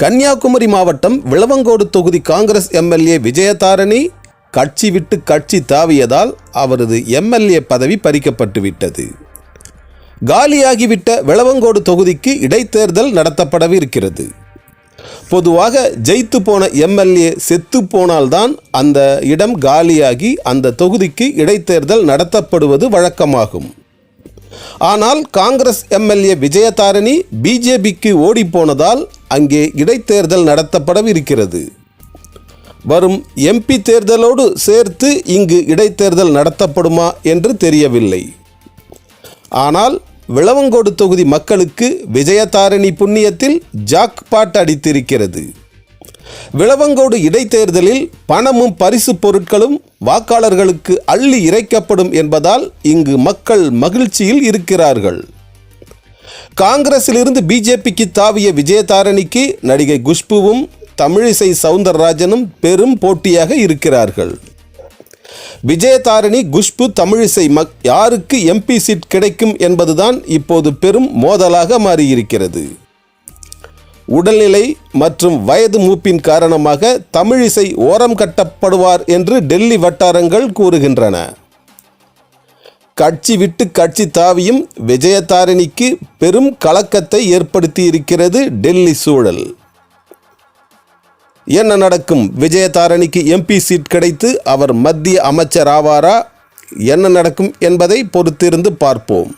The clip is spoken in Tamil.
கன்னியாகுமரி மாவட்டம் விளவங்கோடு தொகுதி காங்கிரஸ் எம்எல்ஏ விஜயதாரணி கட்சி விட்டு கட்சி தாவியதால் அவரது எம்எல்ஏ பதவி பறிக்கப்பட்டுவிட்டது. காலியாகிவிட்ட விளவங்கோடு தொகுதிக்கு இடைத்தேர்தல் நடத்தப்படவிருக்கிறது. பொதுவாக ஜெயித்து போன எம்எல்ஏ செத்து போனால்தான் அந்த இடம் காலியாகி அந்த தொகுதிக்கு இடைத்தேர்தல் நடத்தப்படுவது வழக்கமாகும். ஆனால் காங்கிரஸ் எம்எல்ஏ விஜயதாரணி பிஜேபிக்கு ஓடிப்போனதால் அங்கே இடைத்தேர்தல் நடத்தப்படவிருக்கிறது. வரும் எம்பி தேர்தலோடு சேர்த்து இங்கு இடைத்தேர்தல் நடத்தப்படுமா என்று தெரியவில்லை. ஆனால் விளவங்கோடு தொகுதி மக்களுக்கு விஜயதாரணி புண்ணியத்தில் ஜாக்பாட் அடித்திருக்கிறது. விளவங்கோடு இடைத்தேர்தலில் பணமும் பரிசு பொருட்களும் வாக்காளர்களுக்கு அள்ளி இறைக்கப்படும் என்பதால் இங்கு மக்கள் மகிழ்ச்சியில் இருக்கிறார்கள். காங்கிரசிலிருந்து பிஜேபிக்கு தாவிய விஜயதாரணிக்கு நடிகை குஷ்புவும் தமிழிசை சவுந்தரராஜனும் பெரும் போட்டியாக இருக்கிறார்கள். விஜயதாரணி, குஷ்பு, தமிழிசை யாருக்கு எம்பி சீட் கிடைக்கும் என்பதுதான் இப்போது பெரும் மோதலாக மாறியிருக்கிறது. உடல்நிலை மற்றும் வயது மூப்பின் காரணமாக தமிழிசை ஓரம் கட்டப்படுவார் என்று டெல்லி வட்டாரங்கள் கூறுகின்றன. கட்சி விட்டு கட்சி தாவியும் விஜயதாரணிக்கு பெரும் கலக்கத்தை ஏற்படுத்தியிருக்கிறது டெல்லி சூழல். என்ன நடக்கும்? விஜயதாரணிக்கு எம்பி சீட் கிடைத்து அவர் மத்திய அமைச்சர் ஆவாரா? என்ன நடக்கும் என்பதை பொறுத்திருந்து பார்ப்போம்.